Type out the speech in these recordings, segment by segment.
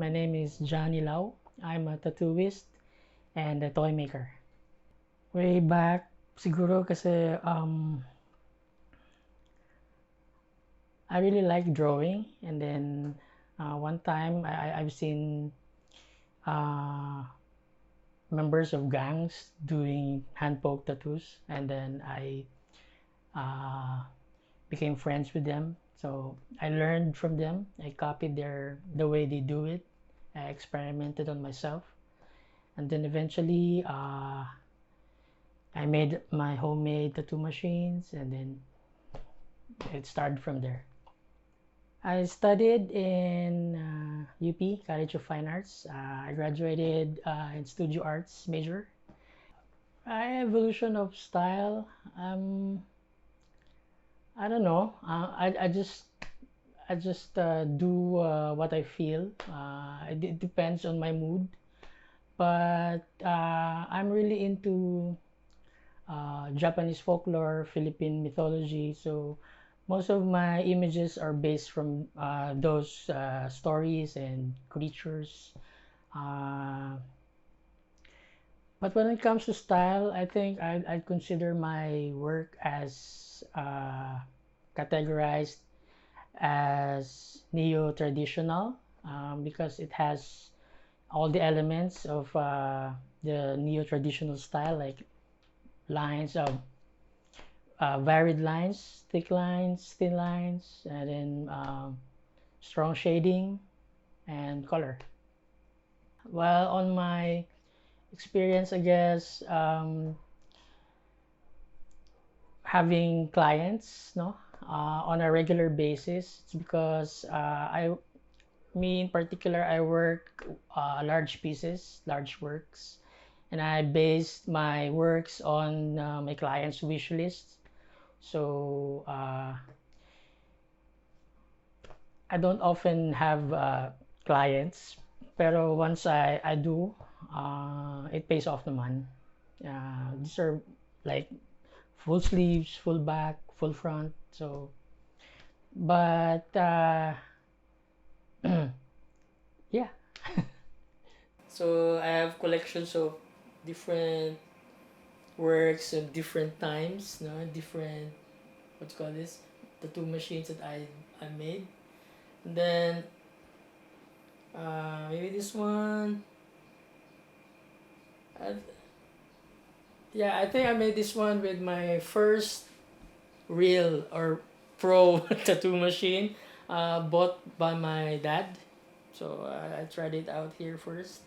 My name is Dyani Lao. I'm a tattooist and a toy maker. Way back, siguro kasi I really like drawing, and then one time I've seen uh, members of gangs doing hand poke tattoos, and then I uh, became friends with them. So I learned from them. I copied the way they do it. I experimented on myself, and then eventually I made my homemade tattoo machines, and then it started from there. I studied in UP, College of Fine Arts. I graduated in Studio Arts major. Evolution of style. I don't know. I just do what I feel. It depends on my mood, but I'm really into Japanese folklore, Philippine mythology. So most of my images are based from those stories and creatures. Uh, but when it comes to style, I think I'd consider my work as categorized as neo-traditional because it has all the elements of the neo-traditional style, like lines of varied lines, thick lines, thin lines, and then strong shading and color. Well, on my experience, I guess having clients, no, on a regular basis. It's because me in particular, I work large pieces, large works, and I based my works on my clients' wish list. So I don't often have clients, pero once I do, it pays off naman. These are like full sleeves, full back, full front. So, but yeah. So I have collections of different works of different times, no, different what's called this tattoo machines that I made. And then maybe this one. I, yeah, I think I made this one with my first real or pro tattoo machine, bought by my dad. So I tried it out here first,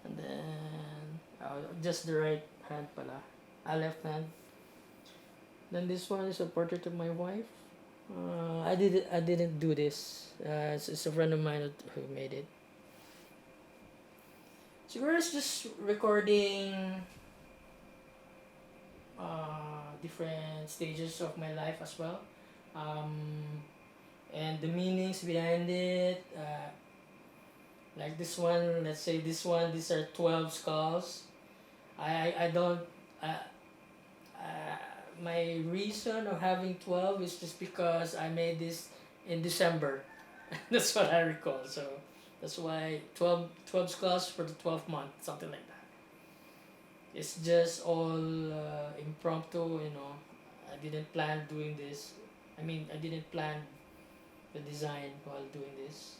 and then just the right hand pala, left hand. Then this one is a portrait of my wife. I didn't do this. It's a friend of mine who made it. Siguro it's just recording different stages of my life as well, um, and the meanings behind it. Like this one, let's say this one. These are 12 skulls. I don't. Uh, uh, my reason of having 12 is just because I made this in December. That's what I recall. So that's why 12 skulls for the 12th month, something like that. It's just all impromptu, you know. I didn't plan doing this. I mean, I didn't plan the design while doing this.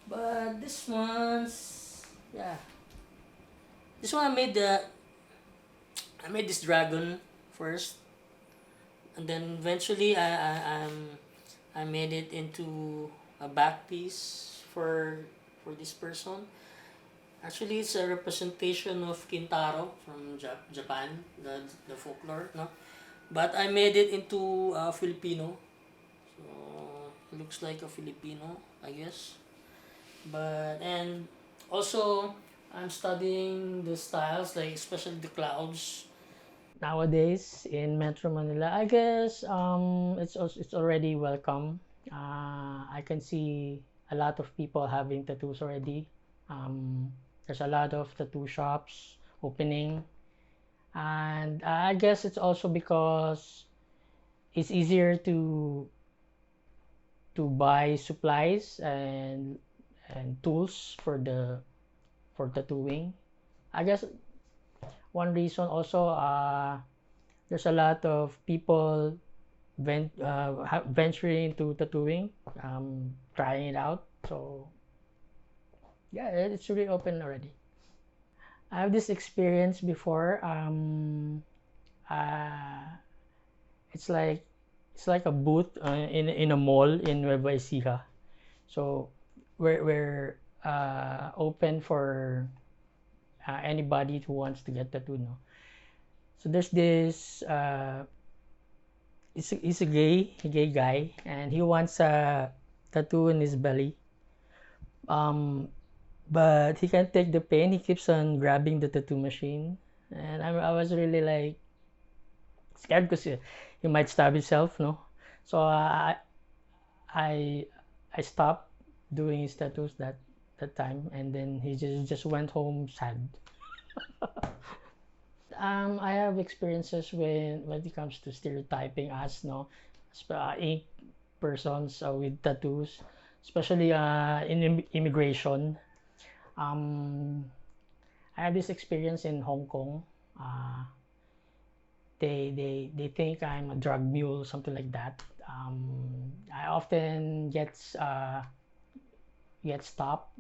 But this one's, yeah. This one I made this dragon first, and then eventually I made it into a back piece for this person. Actually, it's a representation of Kintaro from Japan, the folklore, no? But I made it into Filipino. So, it looks like a Filipino, I guess. And also, I'm studying the styles, like especially the clouds. Nowadays in Metro Manila, I guess it's already welcome. I can see a lot of people having tattoos already. There's a lot of tattoo shops opening, and I guess it's also because it's easier to buy supplies and tools for tattooing. I guess one reason also, there's a lot of people venturing into tattooing, trying it out. So yeah, it's really open already. I have this experience before. Uh, it's like a booth in a mall in Nueva Ecija. So we're open for anybody who wants to get tattooed. No? So there's this. He's a gay guy, and he wants a tattoo in his belly. But he can't take the pain. He keeps on grabbing the tattoo machine, and I was really like scared because he might stab himself, no. So I I stopped doing his tattoos that time, and then he just went home sad. I have experiences when it comes to stereotyping us, no, ink persons with tattoos, especially in immigration. Um, I have this experience in Hong Kong. Uh, they think I'm a drug mule, something like that. I often get stopped,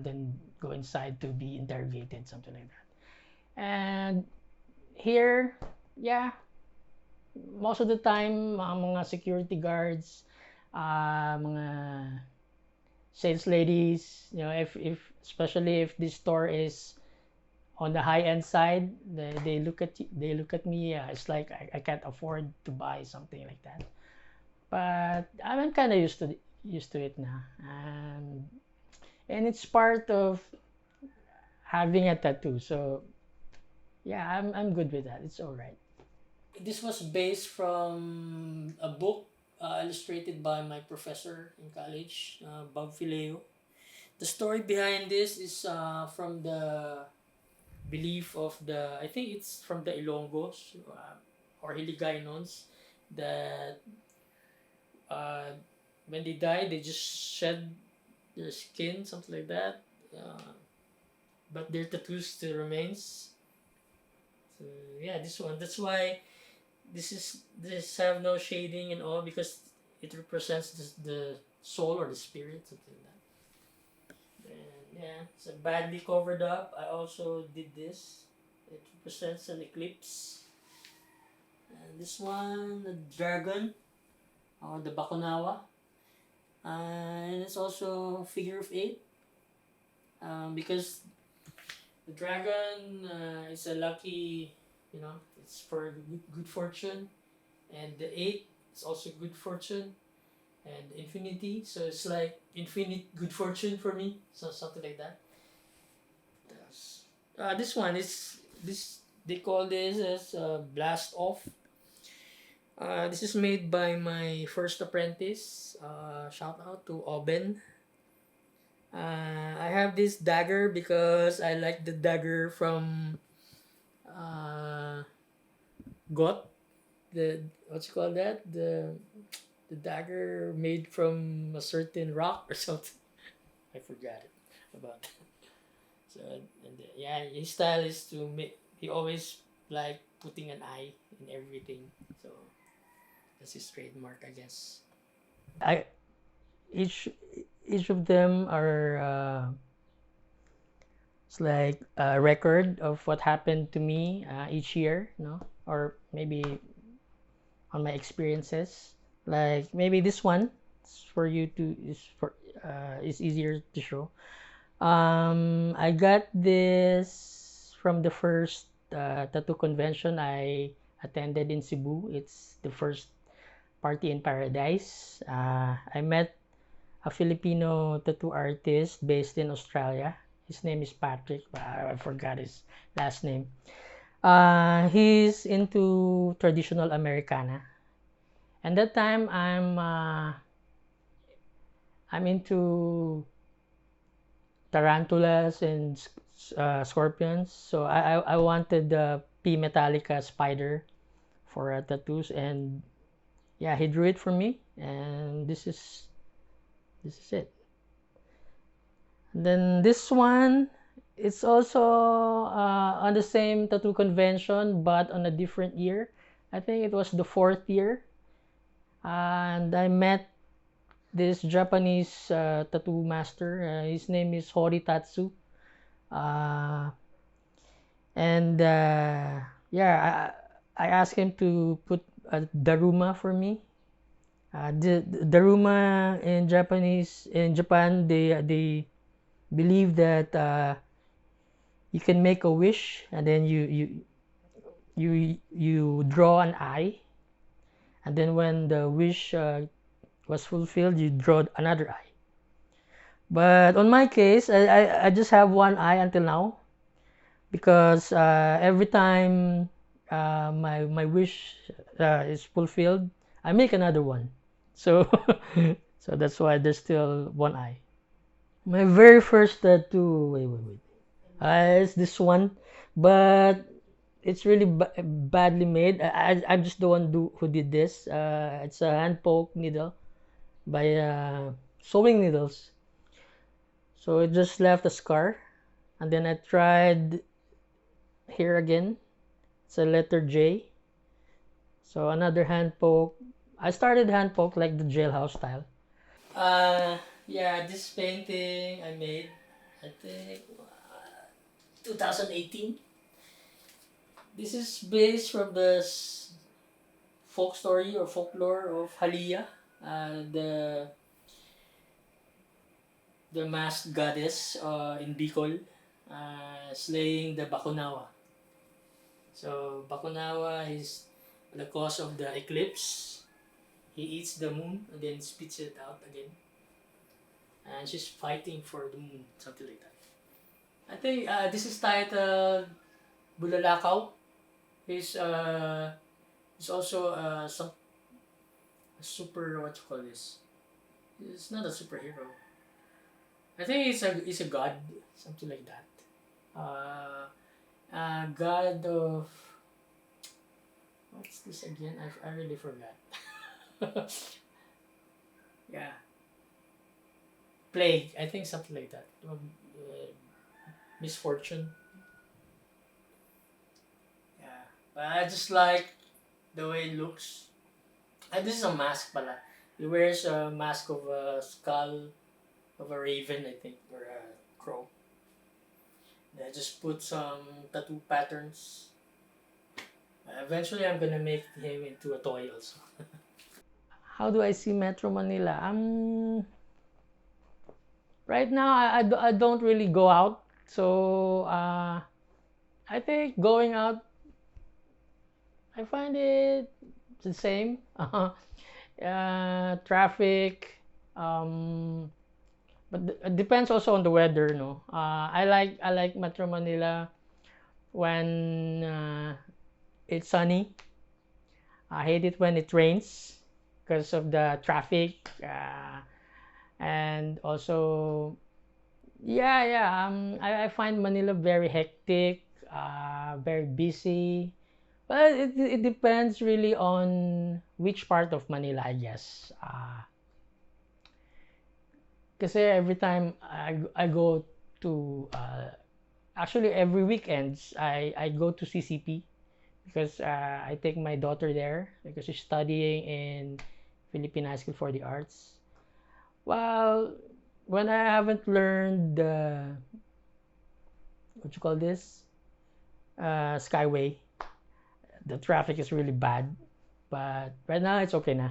then go inside to be interrogated, something like that. And here, yeah, most of the time, mga security guards, mga sales ladies, if especially if this store is on the high end side, they look at me. It's like I can't afford to buy something like that. But I'm kind of used to it now, and it's part of having a tattoo. So yeah, I'm good with that. It's all right. This was based from a book illustrated by my professor in college, Bob Fileo. The story behind this is from the belief of the, I think it's from the Ilonggos or Hiligaynons, that uh, when they die they just shed their skin, something like that, but their tattoos still remains. So yeah, this one, that's why this have no shading and all, because it represents the soul or the spirit, something like that. And yeah, it's badly covered up. I also did this. It represents an eclipse. And this one, the dragon, or the Bakunawa. And it's also a figure of 8. Because the dragon is a lucky, it's for good fortune. And the 8 is also good fortune. And infinity, so it's like infinite good fortune for me, so something like that. Yes. This one is this, they call this as blast off. This is made by my first apprentice. Shout out to Oben. I have this dagger because I like the dagger from Got, the, what you call that, the dagger made from a certain rock or something. I forgot it about that. So and yeah, his style is to make. He always like putting an eye in everything. So that's his trademark, I guess. I each each of them are it's like a record of what happened to me each year, or maybe on my experiences. Like maybe this one is for you to is easier to show. I got this from the first tattoo convention I attended in Cebu. It's the first Party in Paradise. I met a Filipino tattoo artist based in Australia. His name is Patrick, but I forgot his last name. He's into traditional Americana. And that time I'm into tarantulas and scorpions. So I wanted the P Metallica spider for tattoos, and yeah, he drew it for me, and this is it. Then this one, it's also on the same tattoo convention, but on a different year. I think it was the fourth year. And I met this Japanese tattoo master. His name is Horitatsu. Uh, and yeah, I asked him to put a daruma for me. The daruma in Japan, they believe that you can make a wish, and then you draw an eye, and then when the wish was fulfilled, you draw another eye. But on my case, I just have one eye until now, because every time my wish is fulfilled, I make another one. So so that's why there's still one eye. My very first tattoo, wait. It's this one, but it's really badly made. I'm just the one who did this. It's a hand poke needle by sewing needles. So it just left a scar. And then I tried here again. It's a letter J. So another hand poke. I started hand poke like the jailhouse style. Uh, yeah, this painting I made, I think, 2018. This is based from the folk story or folklore of Halia, the masked goddess in Bicol, slaying the Bakunawa. So Bakunawa is the cause of the eclipse. He eats the moon and then spits it out again. And she's fighting for the moon, something like that. I think this is titled Bulalakaw. He's also some super, what you call this? It's not a superhero. I think it's a god, something like that. God of, what's this again? I really forgot. Yeah, plague. I think something like that. Misfortune. Yeah, but I just like the way it looks. And this is a mask pala. He wears a mask of a skull of a raven, I think, or a crow. And I just put some tattoo patterns. Eventually, I'm gonna make him into a toy also. How do I see Metro Manila? Right now, I don't really go out. So, I think going out, I find it the same. Traffic, um, but it depends also on the weather, no. I like Metro Manila when it's sunny. I hate it when it rains because of the traffic, and also I find Manila very hectic, very busy. But it depends really on which part of Manila, I guess. Kasi every time I go to, actually every weekends, I go to CCP because I take my daughter there because she's studying in Philippine High School for the Arts. Well, when I haven't learned what you call this, Skyway, the traffic is really bad. But right now it's okay na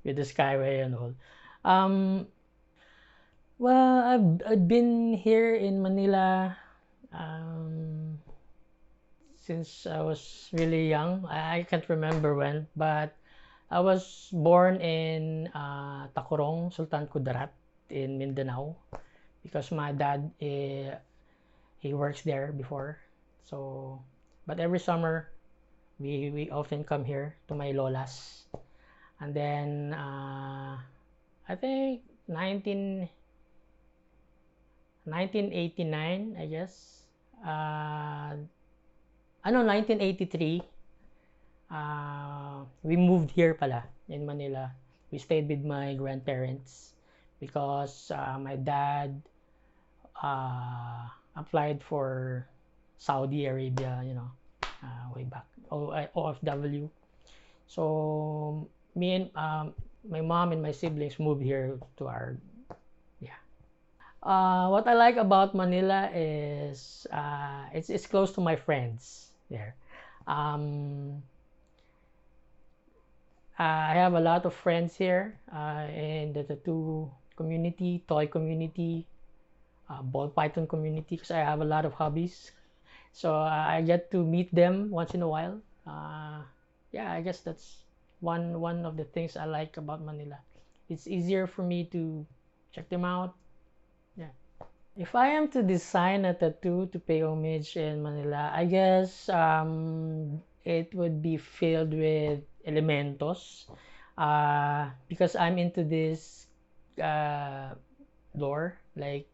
with the Skyway and all. Um, well, I've been here in Manila um, since I was really young. I can't remember when, but I was born in Tacorong, Sultan Kudarat in Mindanao because my dad he works there before. So, but every summer we often come here to my lolas, and then I think 1989, I guess. Ano 1983, we moved here pala in Manila. We stayed with my grandparents because my dad applied for Saudi Arabia, way back, OFW. So me and my mom and my siblings moved here to our, yeah. What I like about Manila is it's close to my friends there. Um, I have a lot of friends here in the tattoo community, toy community, ball python community, because I have a lot of hobbies. So I get to meet them once in a while. Yeah, I guess that's one of the things I like about Manila. It's easier for me to check them out. Yeah. If I am to design a tattoo to pay homage in Manila, I guess it would be filled with elementos. Because I'm into this uh, lore, like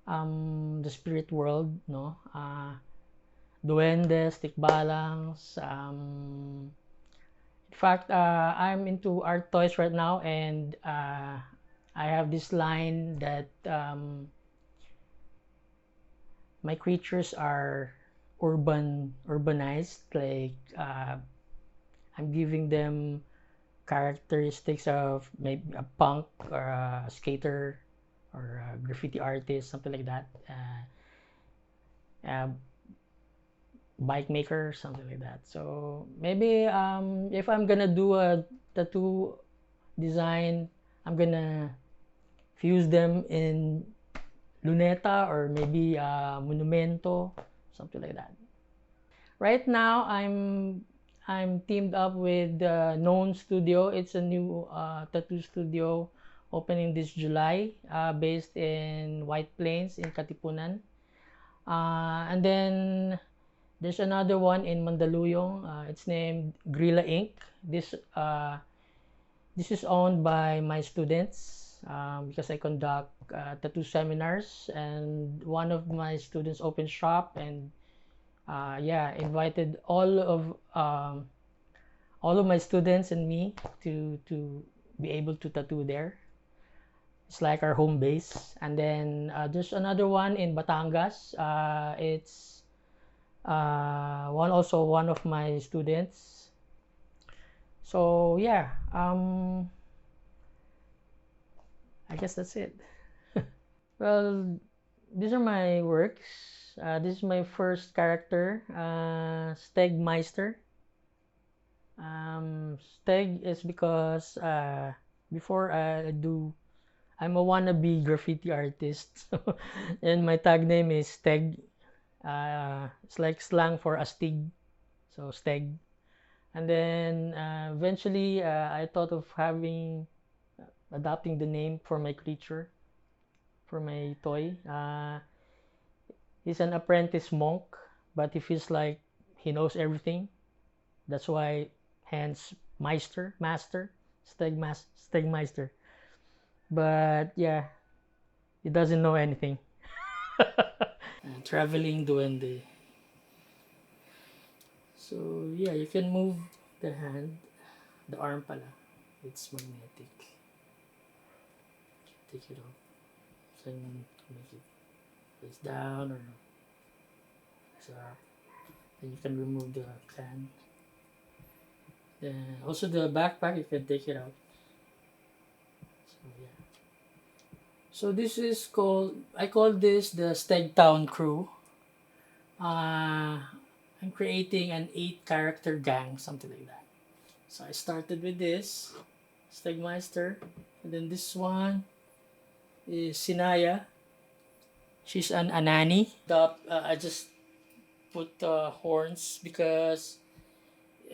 the spirit world, no? Duendes, tikbalangs. In fact, I'm into art toys right now, and I have this line that my creatures are urbanized. Like I'm giving them characteristics of maybe a punk or a skater or a graffiti artist, something like that. Uh, bike maker, something like that. So maybe if I'm gonna do a tattoo design, I'm gonna fuse them in luneta or maybe monumento, something like that. Right now, I'm teamed up with Known Studio. It's a new tattoo studio opening this July, based in White Plains in Katipunan. And then there's another one in Mandaluyong. It's named Grilla Inc. This is owned by my students, because I conduct tattoo seminars, and one of my students opened shop, and yeah, invited all of my students and me to be able to tattoo there. It's like our home base. And then there's another one in Batangas. It's one of my students. So yeah, I guess that's it. Well, these are my works. This is my first character, Stegmeister. Steg is because before I'm a wannabe graffiti artist, and my tag name is Steg. It's like slang for astig, so Steg. And then eventually, I thought of adopting the name for my creature, for my toy. He's an apprentice monk, but he feels like he knows everything. That's why, hence, master, Stegmeister. But yeah, he doesn't know anything. Traveling duende. So yeah, you can move the hand, the arm pala. It's magnetic. Take it off. So you make it face down or face up. Then you can remove the can. Then also the backpack, you can take it out. So yeah. So this is I call this the Stegtown crew. I'm creating an 8 character gang, something like that. So I started with this, Stegmeister. And then this one is Sinaya. She's an Anani. I just put horns because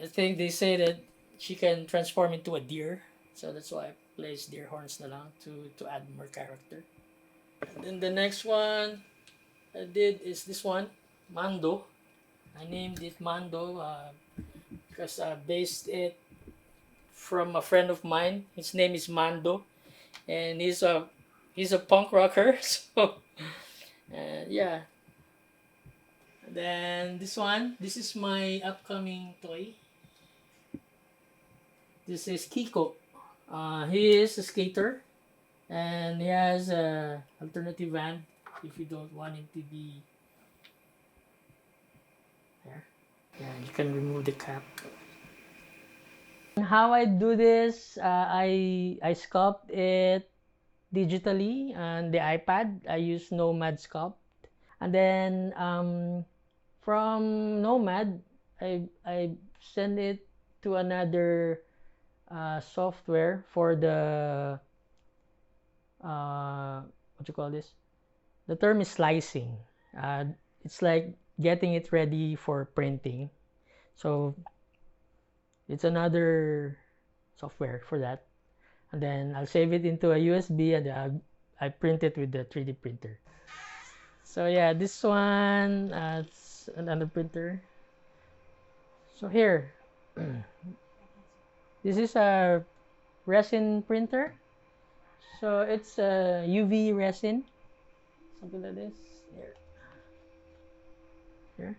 I think they say that she can transform into a deer. So that's why I placed deer horns na lang to add more character. And then the next one I did is this one, Mando. I named it Mando because I based it from a friend of mine. His name is Mando, and he's a punk rocker. So yeah. Then this is my upcoming toy. This is Kiko. He is a skater, and he has a alternative band. if you don't want it to be there. Yeah, you can remove the cap. How I do this, I sculpt it digitally on the iPad. I use Nomad Sculpt, and then from Nomad, I send it to another software for the what you call this? The term is slicing. It's like getting it ready for printing. So it's another software for that. And then I'll save it into a USB and I print it with the 3D printer. So yeah, this one, it's another printer. So here, this is a resin printer. So it's a UV resin, something like this. Here.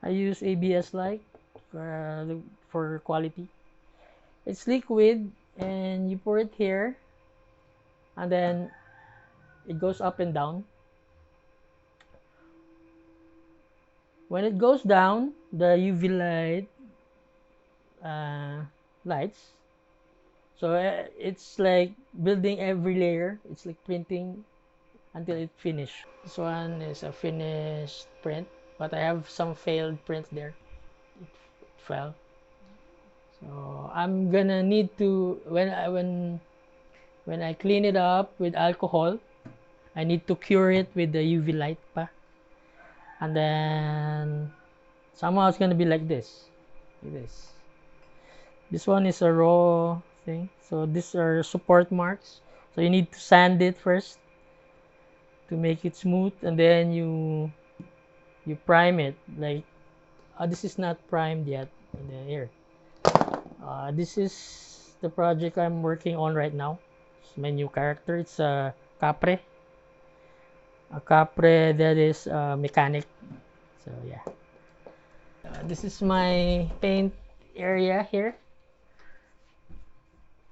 I use ABS light for quality. It's liquid and you pour it here and then it goes up and down. When it goes down, the UV light lights. So it's like building every layer. It's like printing until it finished. This one is a finished print, but I have some failed prints there. It fell. So I'm gonna need to when I clean it up with alcohol, I need to cure it with the UV light pa. And then somehow it's gonna be like this. Like this. This one is a raw thing. So these are support marks. So you need to sand it first to make it smooth, and then you prime it. Like this is not primed yet. And then here. This is the project I'm working on right now. It's my new character. It's a capre. A capre that is a mechanic. So yeah. This is my paint area here.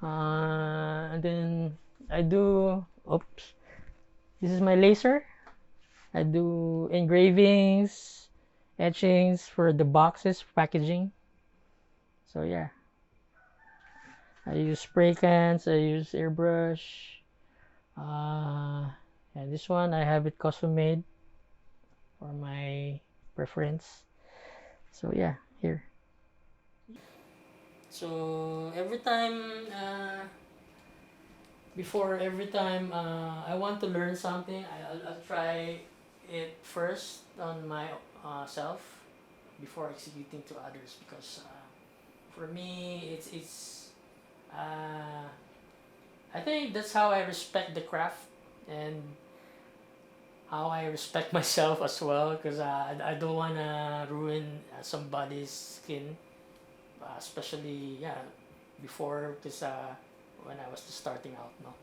And then I do, oops, this is my laser. I do engravings, etchings for the boxes, packaging. So yeah. I use spray cans, I use airbrush. And this one I have it custom made for my preference. So yeah, here. So every time before every time I want to learn something, I'll try it first on my self before executing to others, because for me it's I think that's how I respect the craft and how I respect myself as well, because I don't want to ruin somebody's skin, especially yeah before, because when I was just starting out, no.